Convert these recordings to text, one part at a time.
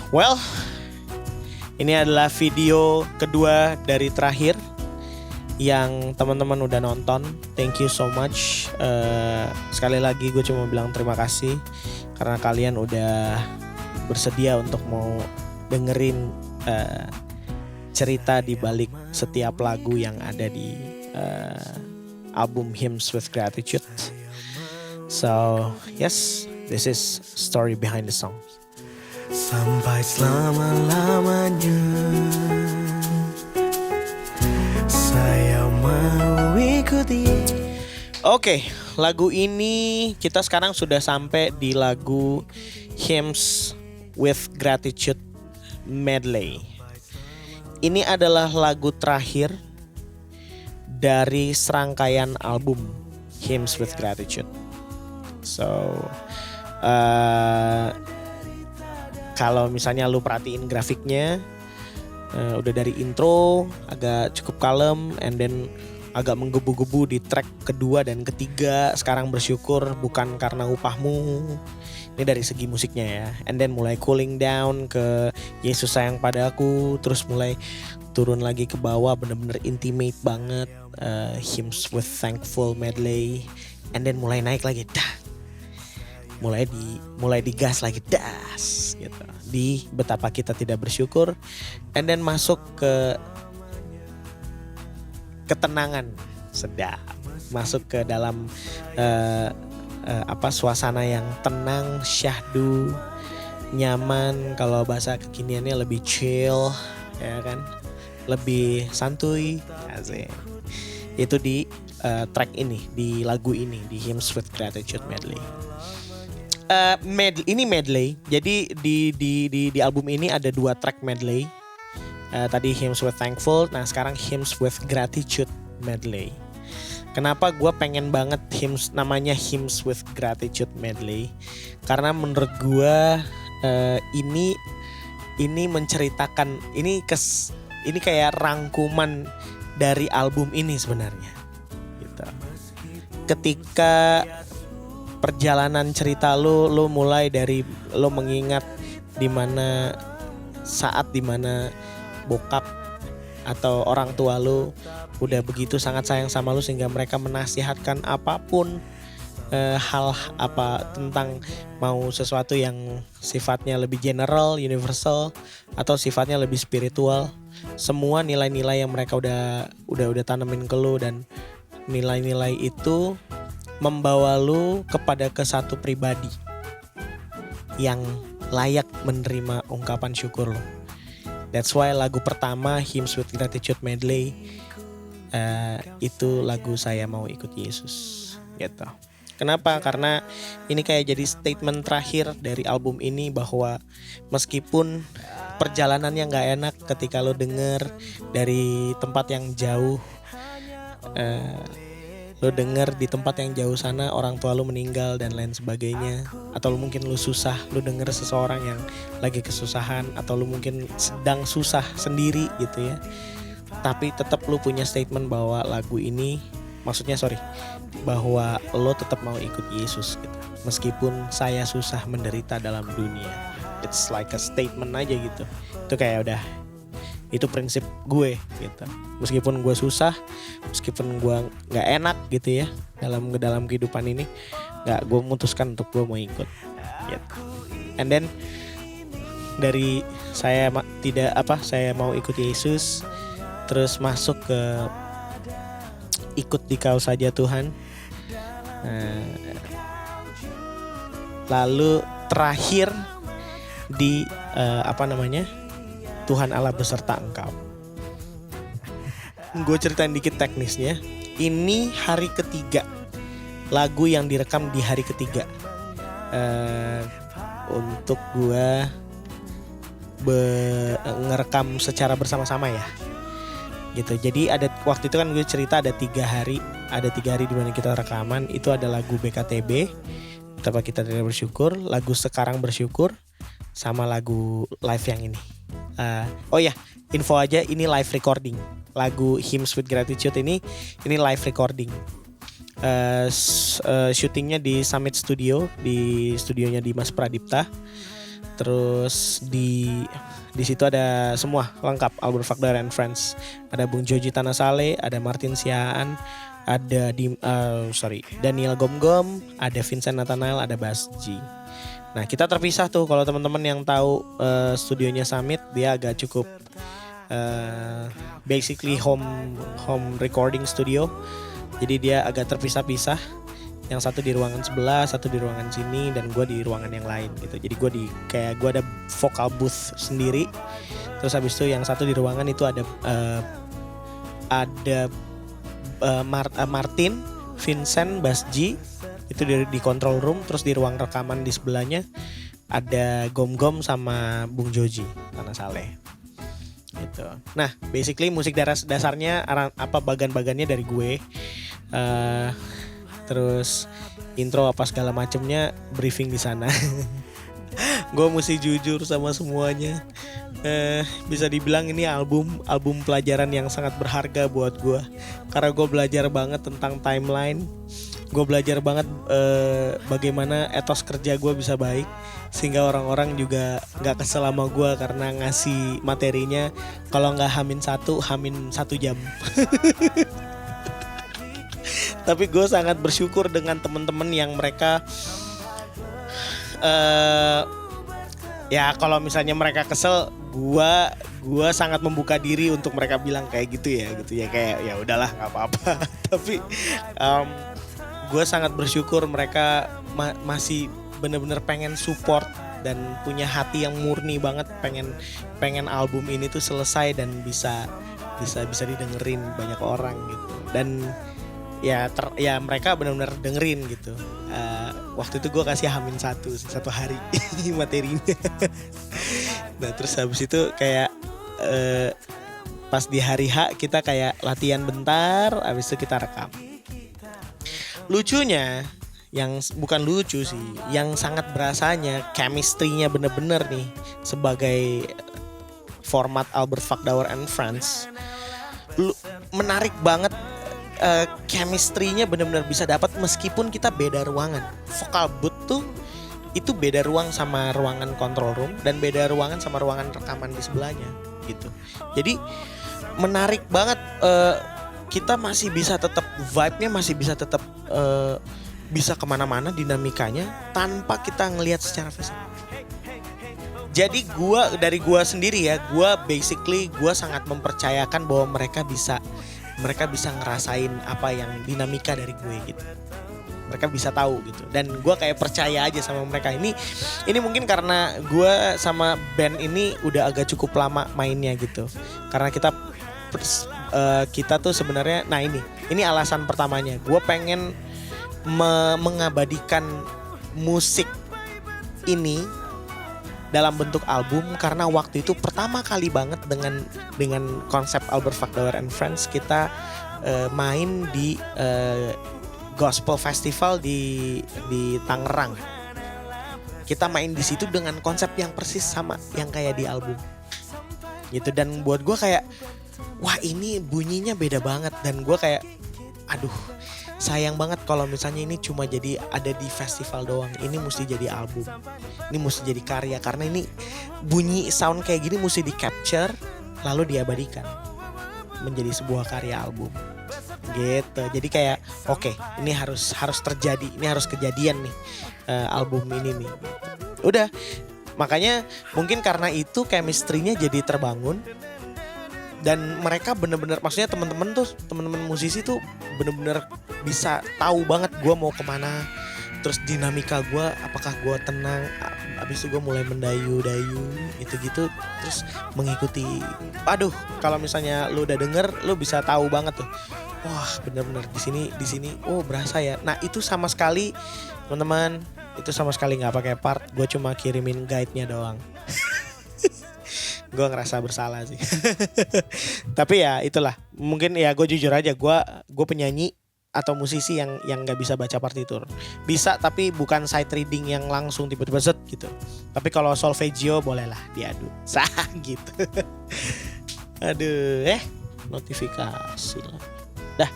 Well, ini adalah video kedua dari terakhir yang teman-teman udah nonton. Thank you so much. Sekali lagi gue cuma bilang terima kasih karena kalian udah bersedia untuk mau dengerin cerita di balik setiap lagu yang ada di album Hymns with Gratitude. So yes, this is story behind the song. Sampai selama-lamanya saya mau ikuti. Oke, lagu ini kita sekarang sudah sampai di lagu Hymns with Gratitude medley. Ini adalah lagu terakhir dari serangkaian album Hymns with Gratitude. So kalau misalnya lu perhatiin grafiknya, udah dari intro agak cukup kalem, and then agak menggebu-gebu di track kedua dan ketiga. Sekarang bersyukur bukan karena upahmu. Ini dari segi musiknya ya. And then mulai cooling down ke Yesus sayang padaku, terus mulai turun lagi ke bawah, bener-bener intimate banget. Hymns with Thankful medley, and then mulai naik lagi, mulai digas lagi, das gitu, di betapa kita tidak bersyukur, and then masuk ke ketenangan sedap, masuk ke dalam suasana yang tenang, syahdu, nyaman. Kalau bahasa kekiniannya lebih chill, ya kan, lebih santuy, asik. Itu di track ini, di lagu ini, di Hymns with Gratitude medley. Ini medley. Jadi di album ini ada 2 track medley. Tadi Hymns with Thankful, nah sekarang Hymns with Gratitude medley. Kenapa gue pengen banget namanya Hymns with Gratitude medley? Karena menurut gue ini menceritakan, ini kayak rangkuman dari album ini sebenarnya. Gitu. Ketika perjalanan cerita lu mulai dari lu mengingat saat dimana bokap atau orang tua lu udah begitu sangat sayang sama lu sehingga mereka menasihatkan apapun hal apa tentang mau sesuatu yang sifatnya lebih general, universal, atau sifatnya lebih spiritual. Semua nilai-nilai yang mereka udah tanamin ke lu, dan nilai-nilai itu membawa lu kepada ke satu pribadi yang layak menerima ungkapan syukur lu. That's why lagu pertama Hymns with Gratitude medley itu lagu Saya Mau Ikut Yesus gitu. Kenapa? Karena ini kayak jadi statement terakhir dari album ini, bahwa meskipun perjalanannya gak enak ketika lo denger dari tempat yang jauh, lo denger di tempat yang jauh sana orang tua lo meninggal dan lain sebagainya, atau lo mungkin lo susah, lo denger seseorang yang lagi kesusahan, atau lo mungkin sedang susah sendiri gitu ya, tapi tetap lo punya statement bahwa bahwa lo tetap mau ikut Yesus gitu, meskipun saya susah menderita dalam dunia. It's like a statement aja gitu. Itu kayak udah, itu prinsip gue gitu. Meskipun gue susah, meskipun gue nggak enak gitu ya dalam kehidupan ini, gue memutuskan untuk gue mau ikut gitu. And then dari saya mau ikut Yesus, terus masuk ke ikut di Kau Saja Tuhan, lalu terakhir di Tuhan Allah beserta engkau. Gue ceritain dikit teknisnya. Ini hari ketiga, lagu yang direkam di hari ketiga untuk gue ngerekam secara bersama-sama ya gitu. Jadi waktu itu kan gue cerita ada 3 hari di mana kita rekaman. Itu ada lagu BKTB, Betapa Kita Tidak Bersyukur, lagu Sekarang Bersyukur, sama lagu live yang ini. Info aja, ini live recording. Lagu Hymns with Gratitude ini live recording. Syutingnya di Summit Studio, di studionya Dimas Pradipta. Terus di situ ada semua lengkap Albert Fakdar and Friends. Ada Bung Joji Tanasale, ada Martin Siaan, ada Daniel Gomgom, ada Vincent Nathanael, ada Basji. Nah kita terpisah tuh, kalau teman-teman yang tahu studionya Summit, dia agak cukup basically home recording studio. Jadi dia agak terpisah-pisah. Yang satu di ruangan sebelah, satu di ruangan sini, dan gue di ruangan yang lain gitu. Jadi gue ada vocal booth sendiri. Terus habis itu yang satu di ruangan itu ada Martin, Vincent, Basji itu di control room. Terus di ruang rekaman di sebelahnya ada Gom-Gom sama Bung Joji Tanasale gitu. Nah basically musik dasarnya bagan-bagannya dari gue. Terus intro apa segala macemnya briefing di sana. Gue mesti jujur sama semuanya. Bisa dibilang ini album pelajaran yang sangat berharga buat gue, karena gue belajar banget tentang timeline. Gue belajar banget bagaimana etos kerja gue bisa baik, sehingga orang-orang juga gak kesel sama gue karena ngasih materinya kalau gak hamin 1 jam. Tapi gue sangat bersyukur dengan teman-teman yang mereka ya kalau misalnya mereka kesel, gue sangat membuka diri untuk mereka bilang kayak gitu ya kayak ya udahlah nggak apa-apa. Tapi gue sangat bersyukur mereka masih bener-bener pengen support dan punya hati yang murni banget, pengen album ini tuh selesai dan bisa didengerin banyak orang gitu. Dan ya mereka benar-benar dengerin gitu. Waktu itu gue kasih hamin satu hari materinya. Nah terus habis itu kayak pas di hari H kita kayak latihan bentar, habis itu kita rekam. Lucunya, yang bukan lucu sih, yang sangat berasanya chemistry-nya bener-bener nih sebagai format Albert Fakdauer and Friends, menarik banget. Chemistry-nya benar-benar bisa dapat meskipun kita beda ruangan. Vocal booth tuh itu beda ruang sama ruangan control room, dan beda ruangan sama ruangan rekaman di sebelahnya gitu. Jadi menarik banget, kita masih bisa tetap vibe-nya masih bisa tetap bisa kemana-mana dinamikanya tanpa kita ngelihat secara fisik. Jadi dari gue sendiri ya, gue sangat mempercayakan bahwa mereka bisa ngerasain apa yang dinamika dari gue gitu. Mereka bisa tahu gitu. Dan gue kayak percaya aja sama mereka. Ini mungkin karena gue sama band ini udah agak cukup lama mainnya gitu. Karena kita tuh sebenarnya, nah ini alasan pertamanya. Gue pengen mengabadikan musik ini dalam bentuk album, karena waktu itu pertama kali banget dengan konsep Albert Fakdauer and Friends kita main di gospel festival di Tangerang. Kita main di situ dengan konsep yang persis sama yang kayak di album gitu. Dan buat gue kayak wah ini bunyinya beda banget, dan gue kayak aduh sayang banget kalau misalnya ini cuma jadi ada di festival doang. Ini mesti jadi album, ini mesti jadi karya, karena ini bunyi sound kayak gini mesti di capture lalu diabadikan menjadi sebuah karya album gitu. Jadi kayak oke, ini harus terjadi, ini harus kejadian nih album ini nih. Udah, makanya mungkin karena itu chemistry-nya jadi terbangun. Dan mereka bener-bener, maksudnya teman-teman musisi tuh bener-bener bisa tahu banget gue mau kemana. Terus dinamika gue, apakah gue tenang, abis itu gue mulai mendayu-dayu gitu-gitu, terus mengikuti. Aduh, kalau misalnya lu udah denger, lu bisa tahu banget tuh. Wah, bener-bener di sini, oh berasa ya. Nah itu sama sekali, teman-teman, itu sama sekali nggak pakai part. Gue cuma kirimin guide-nya doang. Gue ngerasa bersalah sih. Tapi ya itulah, mungkin ya gue jujur aja, gue penyanyi atau musisi yang nggak bisa baca partitur. Bisa, tapi bukan sight reading yang langsung tiba-tiba set gitu. Tapi kalau solfeggio bolehlah diadu. Sah gitu. Aduh, notifikasi lah. Dah.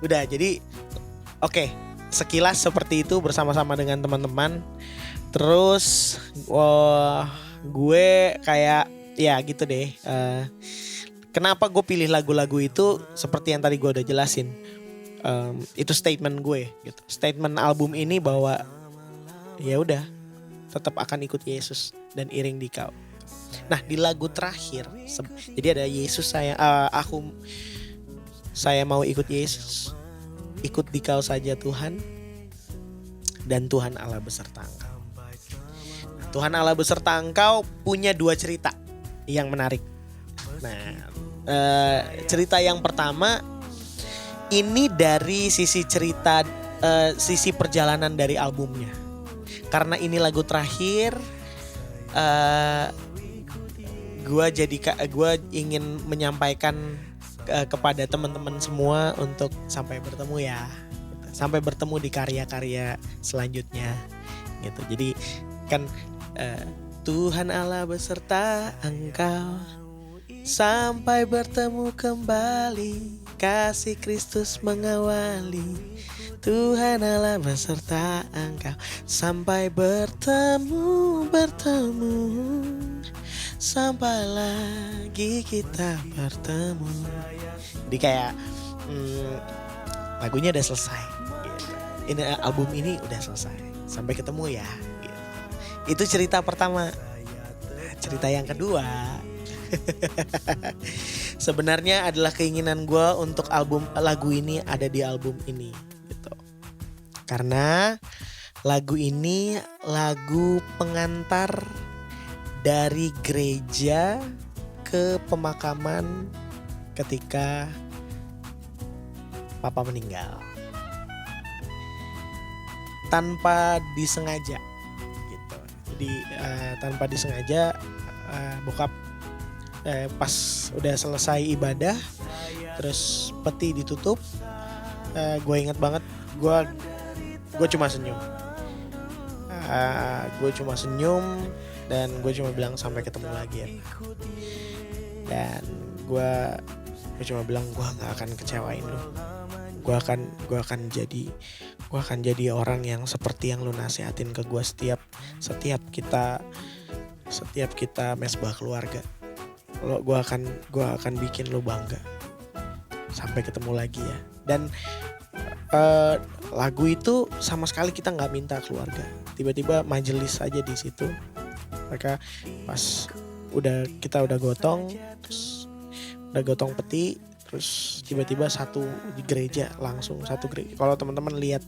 Udah, jadi oke. Sekilas seperti itu bersama-sama dengan teman-teman. Terus gue kayak ya gitu deh. Kenapa gue pilih lagu-lagu itu seperti yang tadi gue udah jelasin. Itu statement gue gitu. Statement album ini bahwa ya udah tetap akan ikut Yesus dan iring di kau. Nah di lagu terakhir jadi ada Yesus saya mau ikut Yesus, ikut di kau saja Tuhan, dan Tuhan Allah beserta engkau. Nah, Tuhan Allah beserta engkau punya 2 cerita yang menarik. Nah cerita yang pertama ini dari sisi cerita sisi perjalanan dari albumnya. Karena ini lagu terakhir, gue ingin menyampaikan kepada teman-teman semua untuk sampai bertemu ya, sampai bertemu di karya-karya selanjutnya, gitu. Jadi kan Tuhan Allah beserta engkau sampai bertemu kembali, kasih Kristus mengawali. Tuhan Allah beserta engkau sampai bertemu sampai lagi kita bertemu. Jadi kayak lagunya udah selesai gitu. Ini album ini udah selesai, sampai ketemu ya gitu. Itu cerita pertama. Nah, cerita yang kedua sebenarnya adalah keinginan gue untuk lagu ini ada di album ini gitu. Karena lagu ini lagu pengantar dari gereja ke pemakaman ketika papa meninggal. Tanpa disengaja gitu. Jadi tanpa disengaja bokap pas udah selesai ibadah terus peti ditutup, gue inget banget gue cuma senyum. Gue cuma senyum dan gue cuma bilang sampai ketemu lagi ya. Dan gue cuma bilang gue nggak akan kecewain lo. Gue akan jadi orang yang seperti yang lu nasihatin ke gue setiap kita mesbah keluarga. Gue akan bikin lu bangga. Sampai ketemu lagi ya. Dan lagu itu sama sekali kita nggak minta keluarga. Tiba-tiba majelis aja di situ. Mereka pas kita udah gotong, terus udah gotong peti, terus tiba-tiba satu gereja. Kalau teman-teman lihat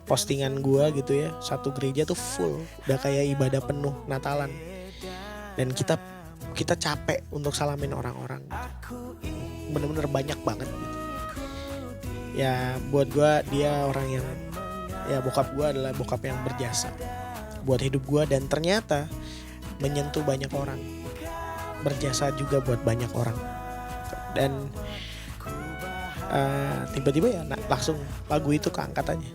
postingan gua gitu ya, satu gereja tuh full, udah kayak ibadah penuh Natalan. Dan kita capek untuk salamin orang-orang gitu. Bener-bener banyak banget gitu. Ya buat gua dia orang yang, ya bokap gua adalah bokap yang berjasa buat hidup gua, dan ternyata menyentuh banyak orang, berjasa juga buat banyak orang. Dan tiba-tiba ya langsung lagu itu keangkat aja,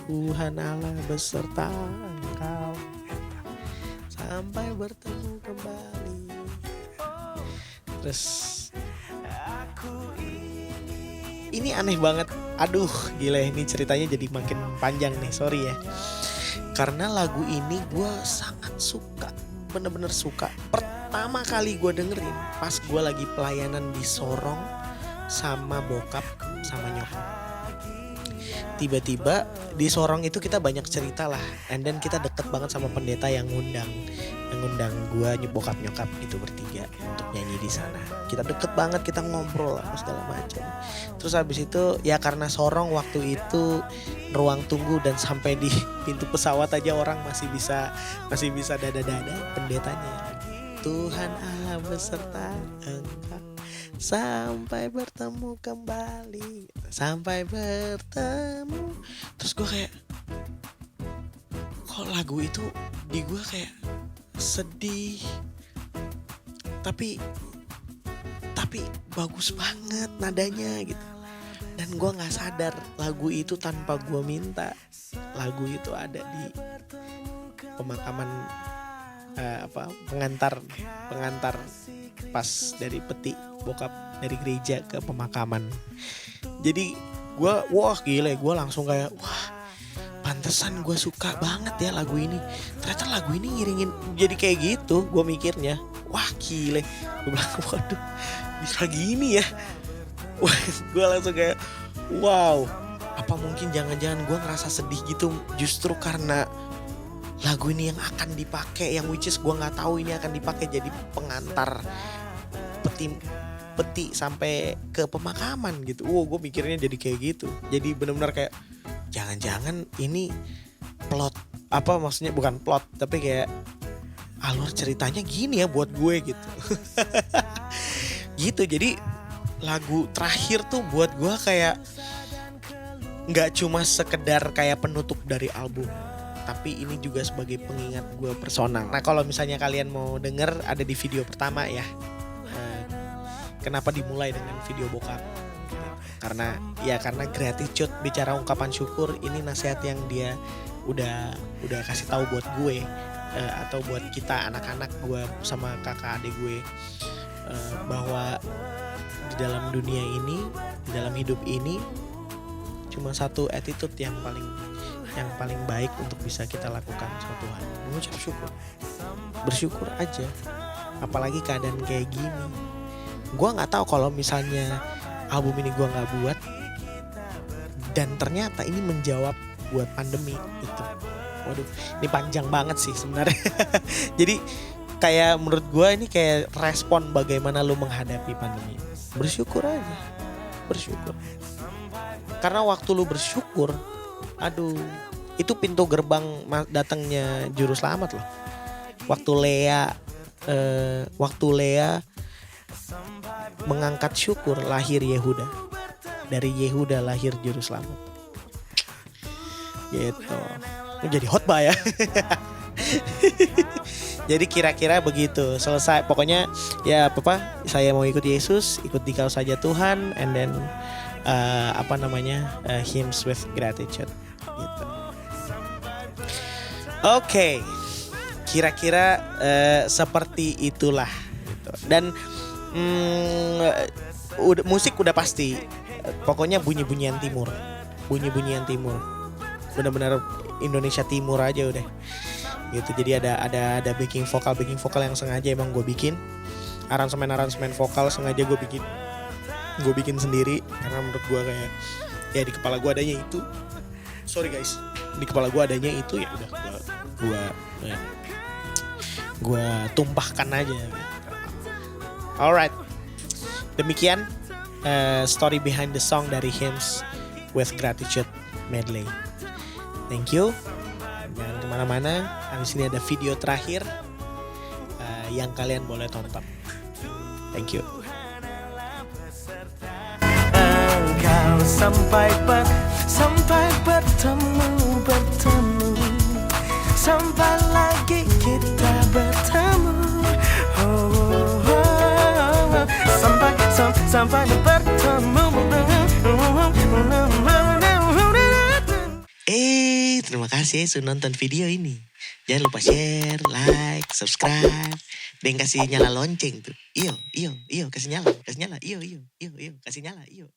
Tuhan Allah beserta engkau sampai bertemu kembali. Terus ini aneh banget. Aduh gila, ini ceritanya jadi makin panjang nih, sorry ya. Karena lagu ini gue sangat suka, bener-bener suka. Pertama kali gue dengerin pas gue lagi pelayanan di Sorong sama bokap sama nyokap. Tiba-tiba di Sorong itu kita banyak cerita lah, and then kita deket banget sama pendeta yang ngundang gue, bokap nyokap itu bertiga untuk nyanyi di sana. Kita deket banget, kita ngobrol lah segala macam. Terus habis itu ya karena Sorong waktu itu ruang tunggu, dan sampai di pintu pesawat aja orang masih bisa dada-dada pendetanya. Tuhan Allah beserta engkau sampai bertemu kembali, sampai bertemu. Terus gue kayak, kok lagu itu di gue kayak sedih, tapi bagus banget nadanya gitu. Dan gue nggak sadar lagu itu tanpa gue minta, lagu itu ada di pemakaman pengantar pas dari peti bokap dari gereja ke pemakaman. Jadi wah gile, gue langsung kayak wah pantesan gue suka banget ya lagu ini. Ternyata lagu ini ngiringin jadi kayak gitu. Gue mikirnya wah gile. Gue bilang waduh bisa gini ya. Wah gue langsung kayak wow. Apa mungkin jangan-jangan gue ngerasa sedih gitu justru karena lagu ini yang akan dipakai, yang which is gue nggak tahu ini akan dipakai jadi pengantar peti sampai ke pemakaman gitu. Gue mikirnya jadi kayak gitu. Jadi benar-benar kayak jangan-jangan ini plot, apa maksudnya bukan plot tapi kayak alur ceritanya gini ya buat gue gitu. Gitu. Jadi lagu terakhir tuh buat gue kayak nggak cuma sekedar kayak penutup dari album, tapi ini juga sebagai pengingat gue personal. Nah kalau misalnya kalian mau denger ada di video pertama ya. Kenapa dimulai dengan video bokap? Karena gratitude, bicara ungkapan syukur, ini nasihat yang dia udah kasih tahu buat gue atau buat kita anak-anak gue sama kakak adik gue bahwa di dalam dunia ini, di dalam hidup ini cuma satu attitude yang paling baik untuk bisa kita lakukan sama Tuhan, mengucap syukur, bersyukur aja. Apalagi keadaan kayak gini. Gue nggak tahu kalau misalnya album ini gue nggak buat dan ternyata ini menjawab buat pandemi itu. Waduh, ini panjang banget sih sebenarnya. Jadi kayak menurut gue ini kayak respon bagaimana lu menghadapi pandemi. Bersyukur aja, bersyukur. Karena waktu lu bersyukur, aduh, itu pintu gerbang datangnya juru selamat loh. Waktu Lea mengangkat syukur, lahir Yehuda. Dari Yehuda lahir juru selamat. Gitu. Jadi khotbah ya. Jadi kira-kira begitu. Selesai. Pokoknya ya apa? Saya mau ikut Yesus, ikut Dikau saja Tuhan, and then hymns with gratitude. Gitu. Oke. Kira-kira seperti itulah. Gitu. Dan musik udah pasti, pokoknya bunyi-bunyian timur, benar-benar Indonesia Timur aja udah, gitu. Jadi ada backing vokal yang sengaja emang gue bikin, aransemen vokal sengaja gue bikin sendiri karena menurut gue kayak ya di kepala gue adanya itu, di kepala gue adanya itu ya udah gue tumpahkan aja. Gitu. Alright, demikian story behind the song dari Hymns with Gratitude medley. Thank you. Jangan kemana-mana. Habis ini ada video terakhir yang kalian boleh tonton. Thank you. Engkau sampai bertemu, sampai lagi kita bertemu. Sampai bertemu. Terima kasih sudah nonton video ini. Jangan lupa share, like, subscribe, dan kasih nyala lonceng tuh. Iyo, kasih nyala. Iyo, kasih nyala. Iyo.